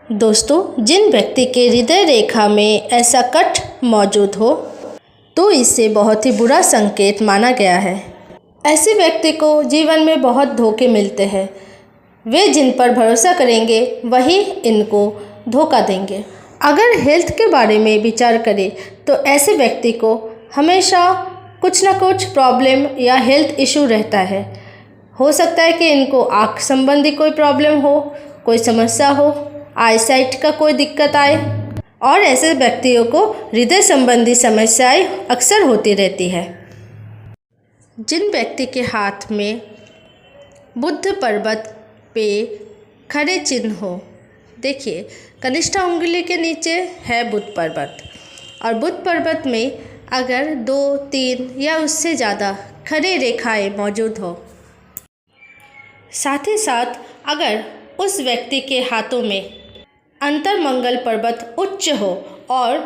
दोस्तों, जिन व्यक्ति के हृदय रेखा में ऐसा कट मौजूद हो तो इसे बहुत ही बुरा संकेत माना गया है। ऐसे व्यक्ति को जीवन में बहुत धोखे मिलते हैं। वे जिन पर भरोसा करेंगे वही इनको धोखा देंगे। अगर हेल्थ के बारे में विचार करें तो ऐसे व्यक्ति को हमेशा कुछ ना कुछ प्रॉब्लम या हेल्थ इशू रहता है। हो सकता है कि इनको आँख संबंधी कोई प्रॉब्लम हो, कोई समस्या हो, आईसाइट का कोई दिक्कत आए, और ऐसे व्यक्तियों को हृदय संबंधी समस्याएं अक्सर होती रहती है। जिन व्यक्ति के हाथ में बुध पर्वत पे खड़े चिन्ह हो, देखिए कनिष्ठा उंगली के नीचे है बुध पर्वत, और बुध पर्वत में अगर 2, 3 या उससे ज़्यादा खड़ी रेखाएं मौजूद हो, साथ ही साथ अगर उस व्यक्ति के हाथों में अंतर मंगल पर्वत उच्च हो और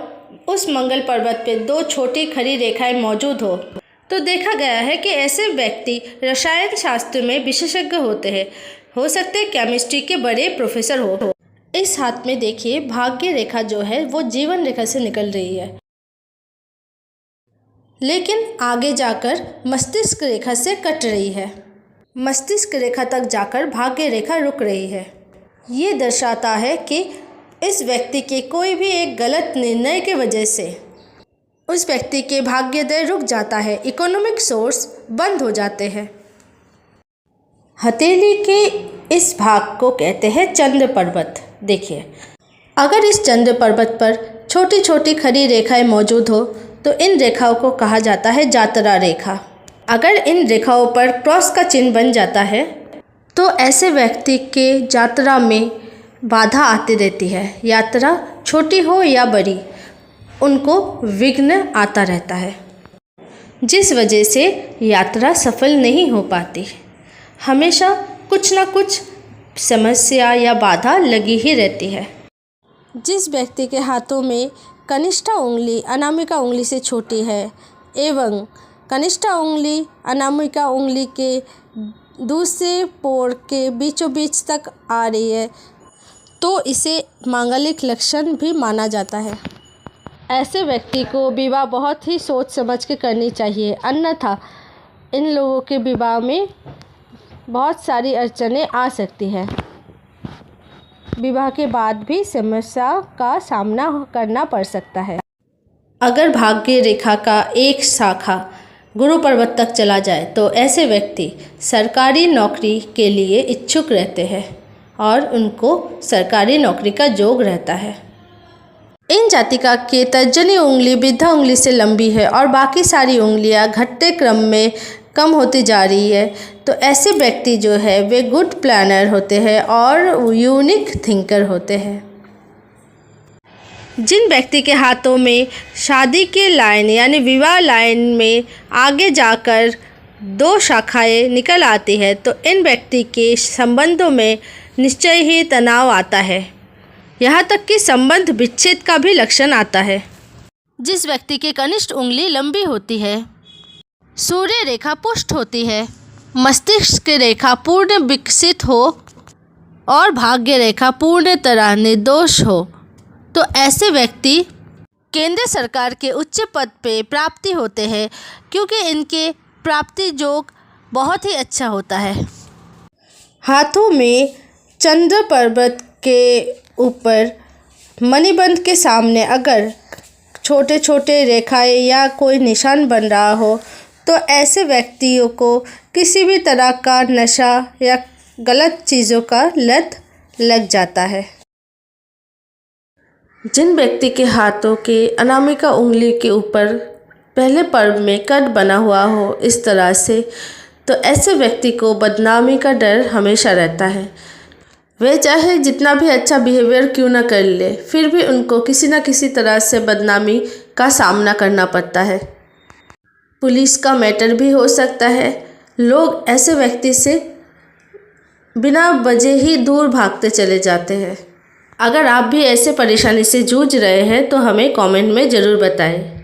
उस मंगल पर्वत पे 2 छोटी खड़ी रेखाएं मौजूद हो, तो देखा गया है कि ऐसे व्यक्ति रसायन शास्त्र में विशेषज्ञ होते हैं। हो सकते हैं केमिस्ट्री के बड़े प्रोफेसर हो। इस हाथ में देखिए भाग्य रेखा जो है वो जीवन रेखा से निकल रही है, लेकिन आगे जाकर मस्तिष्क रेखा से कट रही है। मस्तिष्क रेखा तक जाकर भाग्य रेखा रुक रही है। ये दर्शाता है कि इस व्यक्ति के कोई भी एक गलत निर्णय के वजह से उस व्यक्ति के भाग्योदय रुक जाता है, इकोनॉमिक सोर्स बंद हो जाते हैं। हथेली के इस भाग को कहते हैं चंद्र पर्वत। देखिए, अगर इस चंद्र पर्वत पर छोटी छोटी खड़ी रेखाएं मौजूद हो तो इन रेखाओं को कहा जाता है यात्रा रेखा। अगर इन रेखाओं पर क्रॉस का चिन्ह बन जाता है तो ऐसे व्यक्ति के यात्रा में बाधा आती रहती है। यात्रा छोटी हो या बड़ी, उनको विघ्न आता रहता है, जिस वजह से यात्रा सफल नहीं हो पाती। हमेशा कुछ ना कुछ समस्या या बाधा लगी ही रहती है। जिस व्यक्ति के हाथों में कनिष्ठा उंगली अनामिका उंगली से छोटी है एवं कनिष्ठा उंगली अनामिका उंगली के दूसरे पोर के बीचों बीच तक आ रही है तो इसे मांगलिक लक्षण भी माना जाता है। ऐसे व्यक्ति को विवाह बहुत ही सोच समझ के करनी चाहिए, अन्यथा इन लोगों के विवाह में बहुत सारी अड़चनें आ सकती है। विवाह के बाद भी समस्या का सामना करना पड़ सकता है। अगर भाग्य रेखा का एक शाखा गुरु पर्वत तक चला जाए तो ऐसे व्यक्ति सरकारी नौकरी के लिए इच्छुक रहते हैं और उनको सरकारी नौकरी का योग रहता है। इन जातिका के तर्जनी उंगली वृद्धा उंगली से लंबी है और बाकी सारी उंगलियां घटते क्रम में कम होती जा रही है, तो ऐसे व्यक्ति जो है वे गुड प्लानर होते हैं और यूनिक थिंकर होते हैं। जिन व्यक्ति के हाथों में शादी के लाइन यानी विवाह लाइन में आगे जाकर 2 शाखाएं निकल आती है तो इन व्यक्ति के संबंधों में निश्चय ही तनाव आता है, यहाँ तक कि संबंध विच्छेद का भी लक्षण आता है। जिस व्यक्ति की कनिष्ठ उंगली लंबी होती है, सूर्य रेखा पुष्ट होती है, मस्तिष्क रेखा पूर्ण विकसित हो और भाग्य रेखा पूर्ण तरह निर्दोष हो, तो ऐसे व्यक्ति केंद्र सरकार के उच्च पद पे प्राप्ति होते हैं, क्योंकि इनके प्राप्ति योग बहुत ही अच्छा होता है। हाथों में चंद्र पर्वत के ऊपर मणिबंध के सामने अगर छोटे छोटे रेखाएं या कोई निशान बन रहा हो तो ऐसे व्यक्तियों को किसी भी तरह का नशा या गलत चीज़ों का लत लग जाता है। जिन व्यक्ति के हाथों के अनामिका उंगली के ऊपर पहले पर्व में कट बना हुआ हो इस तरह से, तो ऐसे व्यक्ति को बदनामी का डर हमेशा रहता है। वे चाहे जितना भी अच्छा बिहेवियर क्यों ना कर ले, फिर भी उनको किसी न किसी तरह से बदनामी का सामना करना पड़ता है। पुलिस का मैटर भी हो सकता है। लोग ऐसे व्यक्ति से बिना वजह ही दूर भागते चले जाते हैं। अगर आप भी ऐसे परेशानी से जूझ रहे हैं तो हमें कमेंट में ज़रूर बताएं।